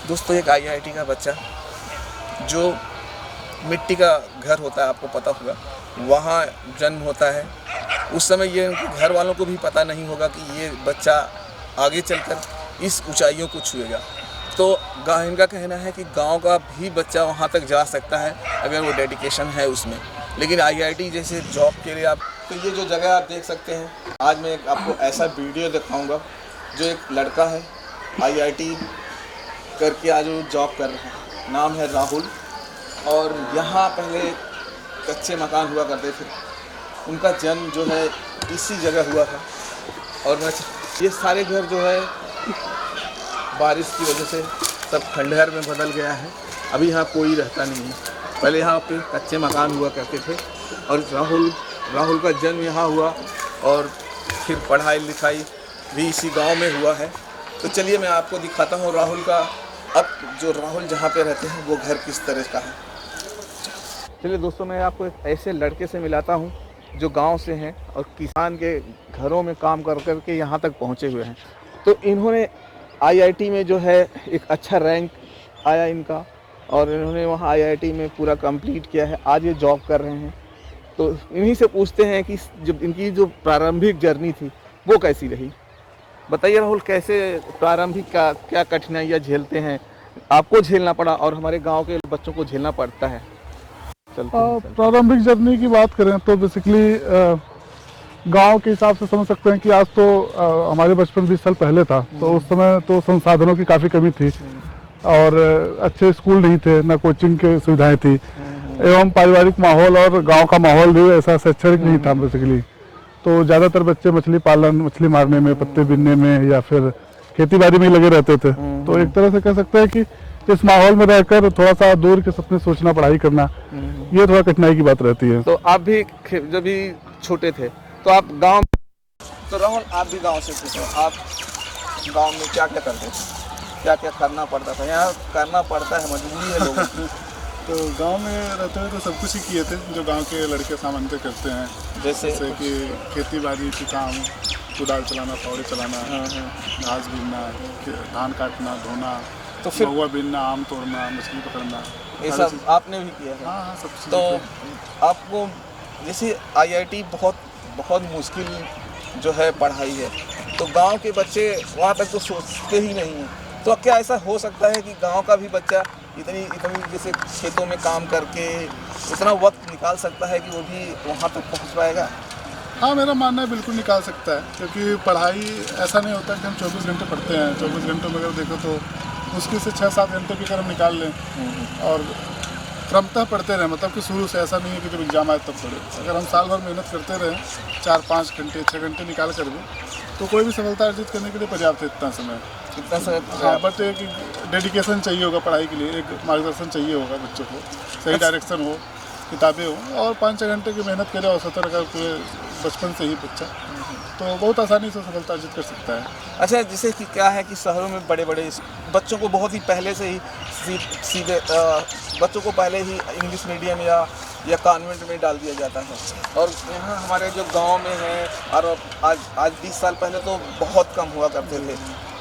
दोस्तों एक आईआईटी का बच्चा जो मिट्टी का घर होता है, आपको पता होगा, वहाँ जन्म होता है। उस समय ये उनके घर वालों को भी पता नहीं होगा कि ये बच्चा आगे चलकर इस ऊंचाइयों को छुएगा। तो इनका कहना है कि गांव का भी बच्चा वहाँ तक जा सकता है अगर वो डेडिकेशन है उसमें। लेकिन आईआईटी जैसे जॉब के लिए आप, तो ये जो जगह आप देख सकते हैं, आज मैं आपको ऐसा वीडियो दिखाऊंगा जो एक लड़का है आईआईटी करके आज वो जॉब कर रहा है। नाम है राहुल, और यहाँ पहले कच्चे मकान हुआ करते थे। उनका जन्म जो है इसी जगह हुआ था, और ये सारे घर जो है बारिश की वजह से सब खंडहर में बदल गया है। अभी यहाँ कोई रहता नहीं है। पहले यहाँ पे कच्चे मकान हुआ करते थे, और राहुल का जन्म यहाँ हुआ, और फिर पढ़ाई लिखाई भी इसी गांव में हुआ है। तो चलिए मैं आपको दिखाता हूँ राहुल का, अब जो राहुल जहाँ पे रहते हैं वो घर किस तरह का है। चलिए दोस्तों, मैं आपको एक ऐसे लड़के से मिलाता हूँ जो गांव से हैं और किसान के घरों में काम कर कर के यहाँ तक पहुँचे हुए हैं। तो इन्होंने आईआईटी में जो है एक अच्छा रैंक आया इनका, और इन्होंने वहाँ आईआईटी में पूरा कंप्लीट किया है। आज ये जॉब कर रहे हैं। तो इन्हीं से पूछते हैं कि जब इनकी जो प्रारंभिक जर्नी थी वो कैसी रही। बताइए राहुल, कैसे प्रारंभिक का क्या कठिनाइयाँ झेलते हैं, आपको झेलना पड़ा और हमारे गांव के बच्चों को झेलना पड़ता है। प्रारंभिक जर्नी की बात करें तो बेसिकली गांव के हिसाब से समझ सकते हैं कि आज तो हमारे बचपन 20 साल पहले था, तो उस समय तो संसाधनों की काफ़ी कमी थी, और अच्छे स्कूल नहीं थे, ना कोचिंग की सुविधाएं थी, एवं पारिवारिक माहौल और गांव का माहौल भी ऐसा शैक्षणिक नहीं था बेसिकली। तो ज़्यादातर बच्चे मछली पालन, मछली मारने में, पत्ते बीनने में या फिर खेती बाड़ी में लगे रहते थे। तो एक तरह से कह सकते हैं कि इस माहौल में रहकर थोड़ा सा दूर के सपने सोचना, पढ़ाई करना, ये थोड़ा कठिनाई की बात रहती है। तो आप भी जब भी छोटे थे तो आप गांव, तो राहुल आप भी गांव से थे, तो आप गांव में क्या क्या करते थे, क्या क्या करना पड़ता था? यहाँ करना पड़ता है, मजबूरी है लोगों की। तो गांव में रहते हुए तो सब कुछ ही किए थे जो गांव के लड़के सामान्यतः करते हैं, जैसे कि खेती बाड़ी की काम, कुदाल चलाना, फावड़े चलाना, घास बीनना, धान काटना, धोना, तो फिर महुआ बीनना, आम तोड़ना, मछली पकड़ना, ये सब आपने भी किया है? हाँ, सब। तो आपको जैसे आईआईटी बहुत मुश्किल जो है पढ़ाई है, तो गांव के बच्चे वहाँ तक तो सोचते ही नहीं हैं। तो क्या ऐसा हो सकता है कि गांव का भी बच्चा इतनी जैसे खेतों में काम करके इतना वक्त निकाल सकता है कि वो भी वहाँ तक पहुँच पाएगा? हाँ, मेरा मानना है बिल्कुल निकाल सकता है, क्योंकि पढ़ाई ऐसा नहीं होता कि हम 24 घंटे पढ़ते हैं। 24 घंटों में अगर देखो तो मुश्किल से 6-7 घंटे भी अगर हम निकाल लें और क्रमतः पढ़ते रहें, मतलब कि शुरू से, ऐसा नहीं है कि जब एग्जाम आए तब पढ़े। अगर हम साल भर मेहनत करते रहें, 4-5 घंटे 6 घंटे निकाल कर भी, तो कोई भी सफलता अर्जित करने के लिए पर्याप्त है इतना समय। हाँ, बट एक डेडिकेशन चाहिए होगा पढ़ाई के लिए, एक मार्गदर्शन चाहिए होगा बच्चों को, सही डायरेक्शन हो, किताबें हो, और 5-6 घंटे की मेहनत करे औसतन अगर पूरे बचपन से ही बच्चा, तो बहुत आसानी से सफलता अर्जित कर सकता है। अच्छा, जैसे कि क्या है कि शहरों में बड़े बड़े बच्चों को बहुत ही पहले से ही सीधे बच्चों को पहले ही इंग्लिश मीडियम या कॉन्वेंट में डाल दिया जाता है, और यहाँ हमारे जो गांव में है, और आज 20 साल पहले तो बहुत कम हुआ करते थे,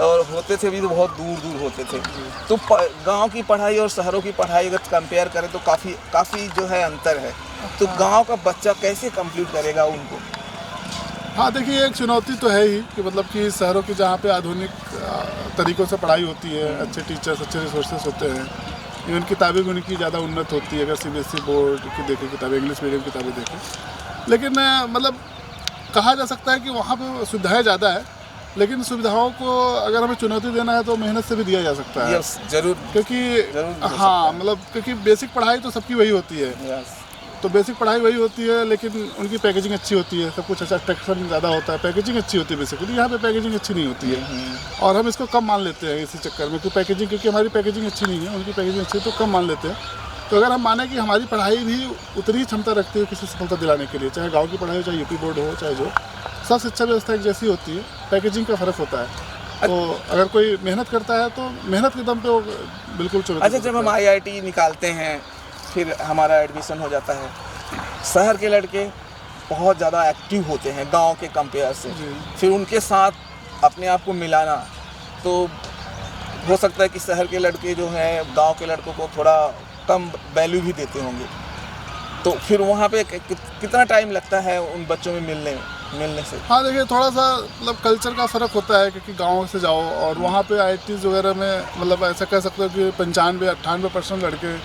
और होते थे भी तो बहुत दूर दूर होते थे। तो गांव की पढ़ाई और शहरों की पढ़ाई अगर कंपेयर करें तो काफ़ी जो है अंतर है। तो गांव का बच्चा कैसे कंप्लीट करेगा उनको? हाँ, देखिए, एक चुनौती तो है ही कि मतलब कि शहरों की जहाँ पे आधुनिक तरीक़ों से पढ़ाई होती है, अच्छे टीचर्स, अच्छे रिसोर्सेज होते हैं, इवन किताबें भी उनकी ज़्यादा उन्नत होती है। अगर सीबीएसई बोर्ड की देखें किताबें, इंग्लिश मीडियम किताबें देखें, लेकिन मतलब कहा जा सकता है कि वहाँ पे सुविधाएँ ज़्यादा है, लेकिन सुविधाओं को अगर हमें चुनौती देना है तो मेहनत से भी दिया जा सकता है। जरूर, क्योंकि हाँ, मतलब क्योंकि बेसिक पढ़ाई तो सबकी वही होती है, तो बेसिक पढ़ाई वही होती है, लेकिन उनकी पैकेजिंग अच्छी होती है, सब कुछ अच्छा, टेक्सचर ज़्यादा होता है, पैकेजिंग अच्छी होती है बेसिकली। यहाँ पे पैकेजिंग अच्छी नहीं होती है, और हम इसको कम मान लेते हैं इसी चक्कर में कि पैकेजिंग, क्योंकि हमारी पैकेजिंग अच्छी नहीं है, उनकी पैकेजिंग अच्छी है, तो कम मान लेते हैं। तो अगर हम माने कि हमारी पढ़ाई भी उतनी ही क्षमता रखती है किसी सफलता दिलाने के लिए, चाहे गाँव की पढ़ाई हो, चाहे यूपी बोर्ड हो, चाहे जो, सब शिक्षा व्यवस्था एक जैसी होती है, पैकेजिंग का फ़र्क होता है। तो अगर कोई मेहनत करता है तो मेहनत के दम पे वो बिल्कुल चुनौती। अच्छा, जब हम आईआईटी निकालते हैं, फिर हमारा एडमिशन हो जाता है, शहर के लड़के बहुत ज़्यादा एक्टिव होते हैं गांव के कंपेयर से, फिर उनके साथ अपने आप को मिलाना, तो हो सकता है कि शहर के लड़के जो हैं गांव के लड़कों को थोड़ा कम वैल्यू भी देते होंगे, तो फिर वहाँ पे कितना टाइम लगता है उन बच्चों में मिलने से? हाँ देखिए, थोड़ा सा मतलब कल्चर का फ़र्क होता है, क्योंकि गाँव से जाओ और वहाँ पे IITs वगैरह में मतलब ऐसा कह सकते हो कि 95-98% लड़के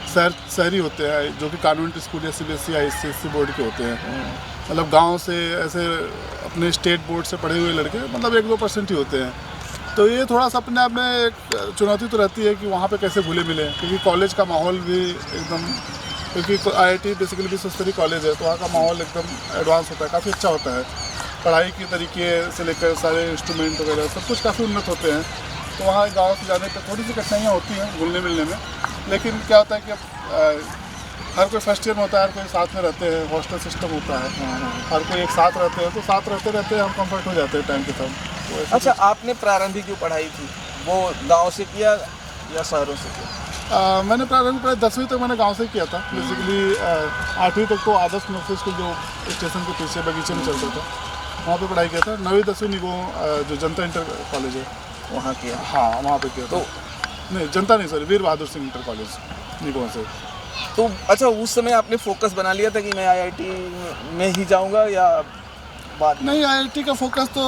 शहरी होते हैं, जो कि कॉन्वेंट स्कूल या CBSE या ICSE बोर्ड के होते हैं। मतलब गांव से ऐसे अपने स्टेट बोर्ड से पढ़े हुए लड़के मतलब 1-2% ही होते हैं। तो ये थोड़ा सा अपने आप में एक चुनौती तो रहती है कि वहाँ पे कैसे घुले मिले, क्योंकि कॉलेज का माहौल भी एकदम, क्योंकि IIT बेसिकली विश्व स्तरीय कॉलेज है, तो वहाँ का माहौल एकदम एडवांस होता है, काफ़ी अच्छा होता है। पढ़ाई के तरीके से लेकर सारे इंस्ट्रूमेंट वगैरह सब कुछ काफ़ी उन्नत होते हैं। तो वहाँ गाँव से जाने पर थोड़ी सी कठिनाइयाँ होती हैं घुलने मिलने में, लेकिन क्या होता है कि अब हर कोई फर्स्ट ईयर में होता है, हर कोई साथ में रहते हैं, हॉस्टल सिस्टम होता है, हर कोई एक साथ रहते हैं, तो साथ रहते हम कंफर्ट हो जाते हैं टाइम के साथ। तो अच्छा, आपने प्रारंभिक जो पढ़ाई थी वो गांव से किया या शहरों से किया? मैंने प्रारंभिक पढ़ाई 10वीं तक मैंने गांव से ही किया था। बेसिकली 8वीं तक तो आदर्श नर्सरी स्कूल जो स्टेशन के पीछे बगीचे में चलता था, वहाँ पे पढ़ाई किया था। 9वीं 10वीं निगो जो जनता इंटर कॉलेज है वहाँ किया? हाँ, वहाँ पे किया। तो नहीं, जनता नहीं, सॉरी, वीर बहादुर सिंह इंटर कॉलेज निगो से। तो अच्छा, उस समय आपने फोकस बना लिया था कि मैं IIT में ही जाऊंगा या बाद में? नहीं, IIT का फोकस तो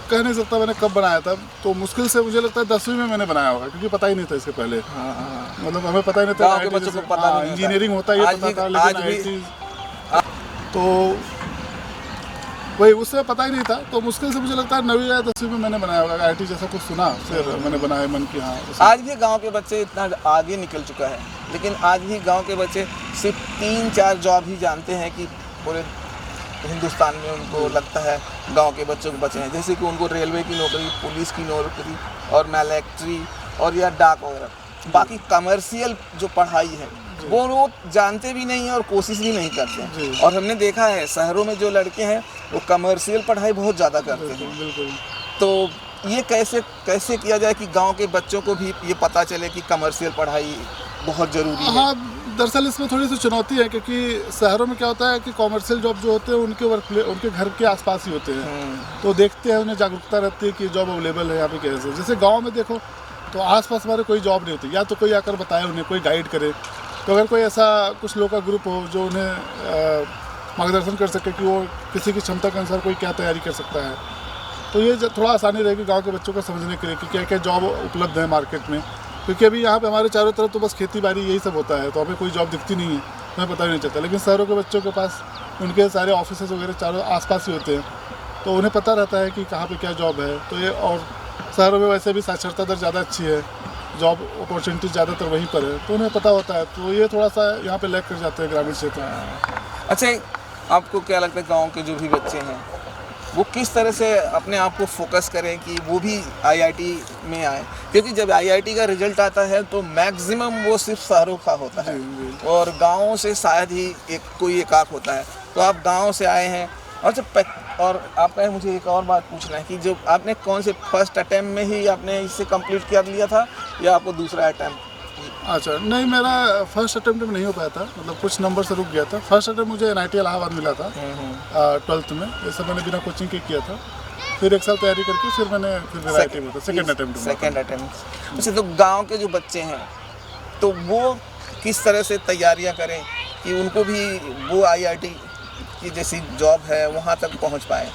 कह नहीं सकता मैंने कब बनाया था। तो मुश्किल से मुझे लगता है 10वीं में मैंने बनाया होगा, क्योंकि पता ही नहीं था इसके पहले। मतलब हमें पता ही नहीं था गाँव के बच्चों को पता नहीं, इंजीनियरिंग होता है ये आज पता भी- था, आज लेकिन भी- IIT तो वही उससे पता ही नहीं था। तो मुश्किल से मुझे लगता है 9वीं या 10वीं में मैंने बनाया होगा। IIT जैसा कुछ सुना, फिर मैंने बनाया मन कि हाँ आज भी गांव के बच्चे इतना आगे निकल चुका है, लेकिन आज भी गांव के बच्चे सिर्फ 3-4 जॉब ही जानते हैं कि पूरे हिंदुस्तान में उनको लगता है गांव के बच्चों को बचे हैं, जैसे कि उनको रेलवे की नौकरी, पुलिस की नौकरी और मिलिट्री और या डाक वगैरह। बाकी कमर्शियल जो पढ़ाई है वो लोग जानते भी नहीं हैं और कोशिश भी नहीं करते हैं। और हमने देखा है शहरों में जो लड़के हैं वो कमर्शियल पढ़ाई बहुत ज़्यादा करते हैं। बिल्कुल। तो ये कैसे किया जाए कि गांव के बच्चों को भी ये पता चले कि कमर्शियल पढ़ाई बहुत ज़रूरी है? हाँ, दरअसल इसमें थोड़ी सी चुनौती है, क्योंकि शहरों में क्या होता है कि कॉमर्शियल जॉब जो होते हैं उनके घर के आसपास ही होते हैं, तो देखते हैं, उन्हें जागरूकता रहती है कि जॉब अवेलेबल है यहाँ पे कैसे। जैसे गांव में देखो तो आसपास हमारे कोई जॉब नहीं होती, या तो कोई आकर बताए उन्हें, कोई गाइड करे। तो अगर कोई ऐसा कुछ लोग का ग्रुप हो जो उन्हें मार्गदर्शन कर सके कि वो किसी की क्षमता के अनुसार कोई क्या तैयारी कर सकता है, तो ये थोड़ा आसानी रहेगी गांव के बच्चों को समझने के लिए कि क्या क्या जॉब उपलब्ध है मार्केट में। क्योंकि अभी यहाँ पे हमारे चारों तरफ तो बस खेती बाड़ी यही सब होता है, तो हमें कोई जॉब दिखती नहीं है, हमें पता ही नहीं चलता। लेकिन शहरों के बच्चों के पास उनके सारे ऑफिस वगैरह चारों आसपास ही होते हैं, तो उन्हें पता रहता है कि कहाँ पे क्या जॉब है। तो ये, और शहरों में वैसे भी साक्षरता दर ज़्यादा अच्छी है, जॉब अपॉर्चुनिटीज ज़्यादातर वहीं पर है, तो उन्हें पता होता है। तो ये थोड़ा सा यहाँ पे लैग कर जाते हैं ग्रामीण क्षेत्र में। अच्छा, आपको क्या लगता है गांव के जो भी बच्चे हैं वो किस तरह से अपने आप को फोकस करें कि वो भी IIT में आए? क्योंकि जब IIT का रिजल्ट आता है तो मैक्सिमम वो सिर्फ शहरों का होता है और गाँवों से शायद ही कोई एक आध होता है। तो आप गाँव से आए हैं और आपका मुझे एक और बात पूछना है कि जो आपने कौन से फर्स्ट अटेम्प्ट में ही आपने इसे कंप्लीट कर लिया था या आपको दूसरा अटेम्प्ट? अच्छा, नहीं, मेरा फर्स्ट अटेम्प्ट में नहीं हो पाया था, मतलब कुछ नंबर से रुक गया था। फर्स्ट अटेम्प्ट मुझे NIT इलाहाबाद मिला था 12th में। ये सब मैंने बिना कोचिंग के किया था। फिर एक साल तैयारी करके फिर मेरा IIT में था सेकेंड अटेम्प्ट। अच्छा, तो गांव के जो बच्चे हैं तो वो किस तरह से तैयारियां करें कि उनको भी वो IIT की जैसी जॉब है वहाँ तक पहुँच पाए?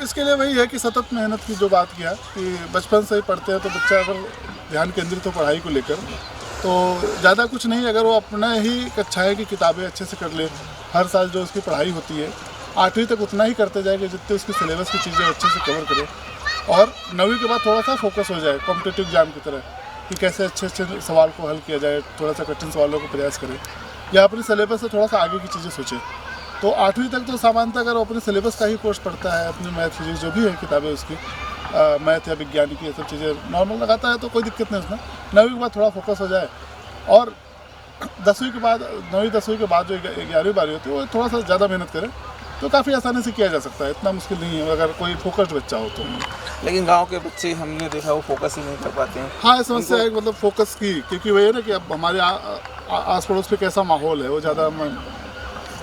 इसके लिए वही है कि सतत मेहनत की जो बात किया कि बचपन से ही पढ़ते हैं, तो बच्चा अगर ध्यान केंद्रित हो पढ़ाई को लेकर तो ज़्यादा कुछ नहीं, अगर वो अपना ही कक्षाएं की किताबें अच्छे से कर ले, हर साल जो उसकी पढ़ाई होती है 8वीं तक उतना ही करते जाएगा जितने उसकी सिलेबस की चीज़ें अच्छे से कवर करे, और 9वीं के बाद थोड़ा सा फोकस हो जाए कॉम्पिटिटिव एग्जाम की तरह कि कैसे अच्छे अच्छे सवाल को हल किया जाए, थोड़ा सा कठिन सवालों को प्रयास करे या अपनी सिलेबस से थोड़ा सा आगे की चीज़ें सोचे। तो 8वीं तक तो सामान्यतः अगर वो अपने सिलेबस का ही कोर्स पढ़ता है, अपनी मैथ फिजिक्स जो भी है किताबें उसकी, मैथ या विज्ञान की ये सब चीज़ें नॉर्मल लगाता है तो कोई दिक्कत नहीं उसमें। 9वीं के बाद थोड़ा फोकस हो जाए और 10वीं के बाद 9वीं 10वीं के बाद जो 11वीं 12वीं होती है वो थोड़ा सा ज़्यादा मेहनत करे तो काफ़ी आसानी से किया जा सकता है, इतना मुश्किल नहीं है अगर कोई फोकस्ड बच्चा हो तो। लेकिन गांव के बच्चे हमने देखा वो फोकस ही नहीं कर पाते हैं। हाँ, ये समस्या है मतलब फोकस की, क्योंकि वही है ना कि अब हमारे आस पड़ोस पे कैसा माहौल है वो ज़्यादा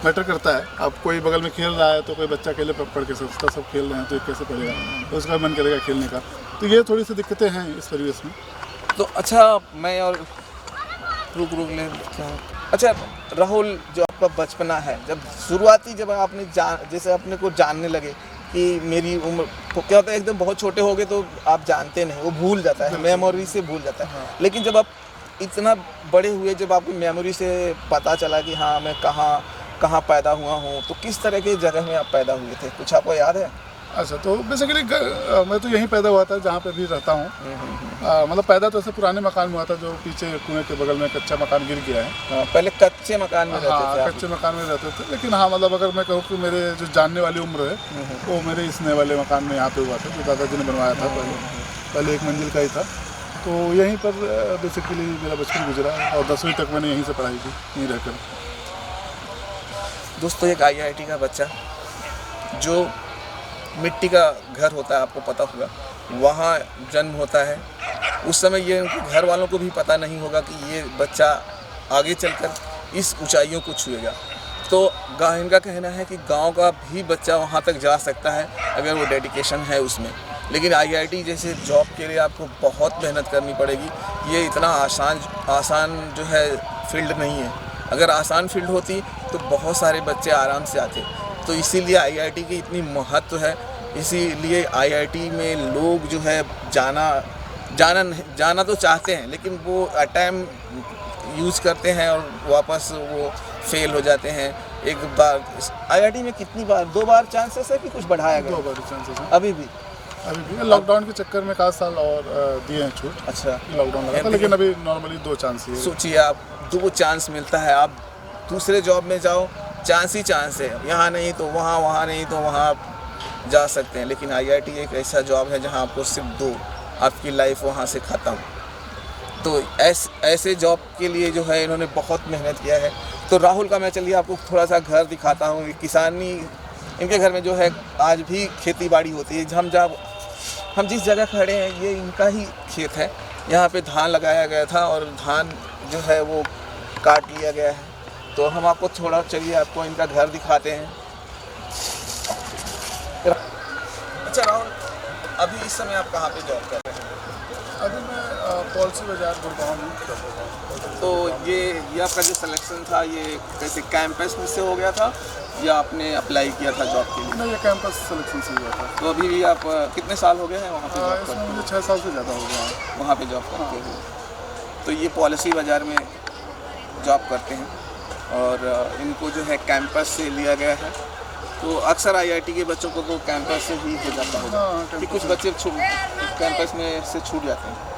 मैटर करता है। अब कोई बगल में खेल रहा है तो कोई बच्चा अकेले पढ़ के सोचता सब खेल रहे हैं तो कैसे पढ़ेगा, तो उसका मन करेगा खेलने का। तो ये थोड़ी सी दिक्कतें हैं इस परिवेश में। तो अच्छा मैं और रुक ले क्या अच्छा राहुल, जो आपका बचपना है, जब शुरुआती जब आपने जैसे अपने को जानने लगे कि मेरी उम्र तो क्या होता है, एकदम बहुत छोटे हो गए तो आप जानते नहीं, वो भूल जाता है, मेमोरी से भूल जाता है। हाँ। लेकिन जब आप इतना बड़े हुए, जब आपकी मेमोरी से पता चला कि हाँ मैं कहाँ पैदा हुआ हूँ, तो किस तरह के जगह में आप पैदा हुए थे, कुछ आपको याद है? अच्छा, तो बेसिकली मैं तो यहीं पैदा हुआ था जहाँ पे भी रहता हूँ। मतलब पैदा तो ऐसे पुराने मकान में हुआ था, जो पीछे कुएं के बगल में कच्चा मकान गिर गया है। हाँ, पहले कच्चे मकान में रहते थे आप? कच्चे मकान में रहते थे, लेकिन हाँ मतलब अगर मैं कहूँ कि मेरे जो जानने वाली उम्र है वो मेरे इस नए वाले मकान में यहाँ पे हुआ था, जो दादाजी ने बनवाया था। पहले एक मंजिल का ही था, तो यहीं पर बेसिकली मेरा बचपन गुजरा और 10वीं तक मैंने यहीं से पढ़ाई की, यहीं रहकर। दोस्तों, एक IIT का बच्चा जो मिट्टी का घर होता है, आपको पता होगा, वहाँ जन्म होता है। उस समय ये उनके घर वालों को भी पता नहीं होगा कि ये बच्चा आगे चलकर इस ऊंचाइयों को छुएगा। तो इनका कहना है कि गांव का भी बच्चा वहाँ तक जा सकता है अगर वो डेडिकेशन है उसमें। लेकिन IIT जैसे जॉब के लिए आपको बहुत मेहनत करनी पड़ेगी। ये इतना आसान जो है फील्ड नहीं है। अगर आसान फील्ड होती तो बहुत सारे बच्चे आराम से आते। तो इसीलिए IIT की इतनी महत्व है। इसीलिए IIT में लोग जो है जाना तो चाहते हैं, लेकिन वो टाइम यूज़ करते हैं और वापस वो फेल हो जाते हैं। एक बार IIT में कितनी बार, 2 बार चांसेस है कि कुछ बढ़ाया गया? 2 बार चांसेस है अभी भी लॉकडाउन के चक्कर में 1 साल और दिए हैं छूट। अच्छा, लॉकडाउन लगा था, लेकिन अभी नॉर्मली 2 चांस ही है। सोचिए आप, 2 चांस मिलता है, आप दूसरे जॉब में जाओ, चांस ही चांस है, यहाँ नहीं तो वहाँ, वहाँ नहीं तो वहाँ आप जा सकते हैं। लेकिन IIT एक ऐसा जॉब है जहाँ आपको सिर्फ 2, आपकी लाइफ वहाँ से ख़त्म। तो ऐसे जॉब के लिए जो है इन्होंने बहुत मेहनत किया है। तो राहुल का मैं चलिए आपको थोड़ा सा घर दिखाता हूँ। किसानी, इनके घर में जो है आज भी खेती बाड़ी होती है। हम जिस जगह खड़े हैं ये इनका ही खेत है। यहाँ पे धान लगाया गया था और धान जो है वो काट लिया गया है। तो हम आपको थोड़ा, चलिए आपको इनका घर दिखाते हैं। अच्छा राहुल, अभी इस समय आप कहाँ पे जॉब कर रहे हैं? अभी मैं पॉलिसी बाजार गुड़गांव में कर रहा हूँ। तो ये आपका जो सिलेक्शन था ये कैसे कैंपस में से हो गया था या आपने अप्लाई किया था जॉब के लिए? नहीं, ये कैंपस सिलेक्शन से हुआ था। तो अभी भी आप कितने साल हो गए हैं वहाँ पे जॉब करते? इसमें मुझे 6 साल से ज़्यादा हो गया है वहाँ पे जॉब करते हो। तो ये पॉलिसी बाज़ार में जॉब करते हैं और इनको जो है कैंपस से लिया गया है। तो अक्सर IIT के बच्चों को तो कैंपस से ही हो जाता होगा कि कुछ बच्चे कैंपस में से छूट जाते हैं?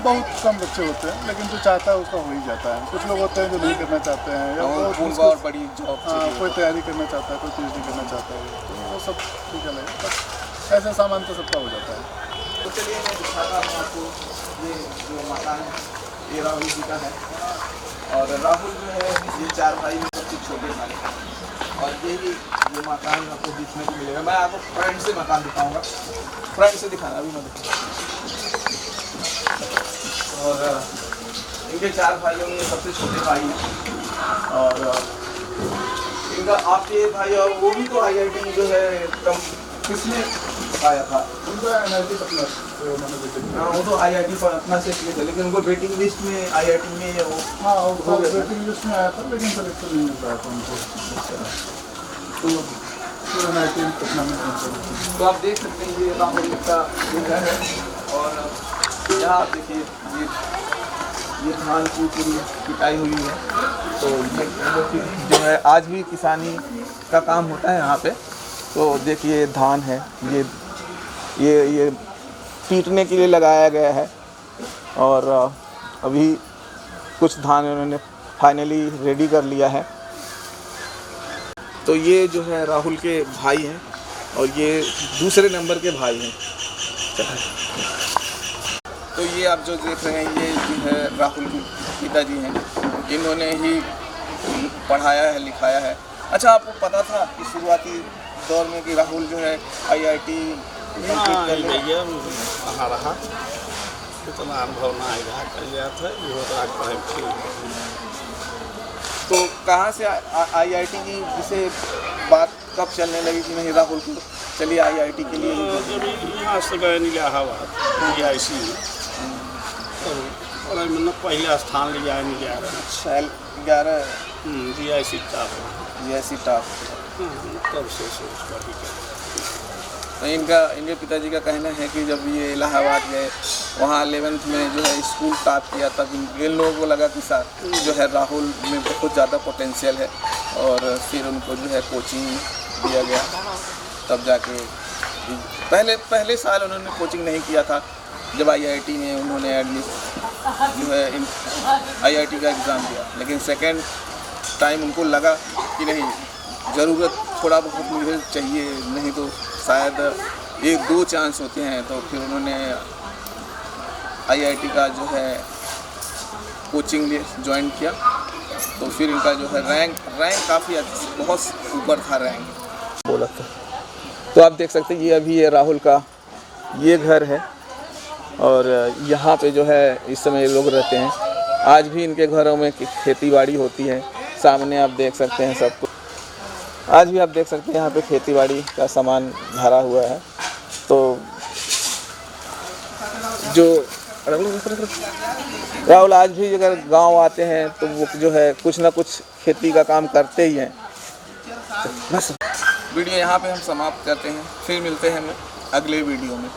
बहुत कम बच्चे होते हैं, लेकिन जो चाहता है उसका हो ही जाता है। कुछ लोग होते हैं जो नहीं करना चाहते हैं या और बड़ी जॉब, कोई तैयारी करना चाहता है, कोई PhD करना चाहता है, तो वो सब ठीक है। बस ऐसा सामान तो सबका हो जाता है। तो चलिए मैं दिखाता हूँ आपको। ये जो मकान है ये राहुल जी का है और राहुल जो है ये 4 भाई में सबसे छोटे भाई हैं। और ये मकान आपको देखने को मिलेगा। मैं आपको फ्रंट से मकान दिखाऊंगा, फ्रंट से दिखाना अभी मैं दिखाऊंगा। और इनके 4 भाइयों में सबसे छोटे भाई हैं और इनका आपके भाई और वो भी तो IIT जो है किसने आया था? उनका NIT पटना से हाँ, वो तो IIT पटना से किए थे, लेकिन उनको वेटिंग लिस्ट में IIT में वो वो वेटिंग लिस्ट में आया था, लेकिन सिलेक्शन नहीं मिल पाया था उनको। तो NIT पटना में तो आप देख सकते हैं ये राहुल का घर है और यहाँ आप देखिए ये धान की पूरी पिटाई हुई है। तो ये जो है आज भी किसानी का काम होता है यहाँ पे। तो देखिए धान है, ये पीटने के लिए लगाया गया है और अभी कुछ धान उन्होंने फाइनली रेडी कर लिया है। तो ये जो है राहुल के भाई हैं और ये दूसरे नंबर के भाई हैं। तो ये आप जो देख रहे हैं ये जो है राहुल के पिताजी हैं, इन्होंने ही पढ़ाया है, लिखाया है। अच्छा, आपको पता था कि शुरुआती दौर में कि राहुल जो है IIT कहाँ रहा, इतना अनुभव ना आएगा कर लिया था तो कहाँ से IIT की जिसे बात कब चलने लगी कि नहीं राहुल को चलिए IIT के लिए? जब यहाँ से गए नहीं हवा ऐसी और मतलब पहले स्थान लिया है नहीं जा रहा शैल 11 GIC टॉप GIC टॉप। तब से उसका भी क्या तो इनके पिताजी का कहना है कि जब ये इलाहाबाद गए वहाँ 11th में जो है स्कूल टॉप किया, तब इन लोगों को लगा कि सर जो है राहुल में बहुत ज़्यादा पोटेंशियल है, और फिर उनको जो है कोचिंग दिया गया। तब जाके पहले साल उन्होंने कोचिंग नहीं किया था, जब IIT में उन्होंने एडमिशन जो है IIT का एग्ज़ाम दिया, लेकिन सेकेंड टाइम उनको लगा कि नहीं, ज़रूरत थोड़ा बहुत मुझे चाहिए, नहीं तो शायद 1-2 चांस होते हैं। तो फिर उन्होंने IIT का जो है कोचिंग ज्वाइन किया। तो फिर इनका जो है रैंक काफ़ी बहुत ऊपर था रैंक बोला था। तो आप देख सकते हैं ये अभी ये राहुल का ये घर है, और यहाँ पे जो है इस समय लोग रहते हैं। आज भी इनके घरों में खेती बाड़ी होती है, सामने आप देख सकते हैं सब कुछ। आज भी आप देख सकते हैं यहाँ पे खेती बाड़ी का सामान भरा हुआ है। तो जो राहुल आज भी अगर गांव आते हैं तो वो जो है कुछ ना कुछ खेती का काम करते ही हैं। बस वीडियो यहाँ पे हम समाप्त करते हैं, फिर मिलते हैं अगले वीडियो में।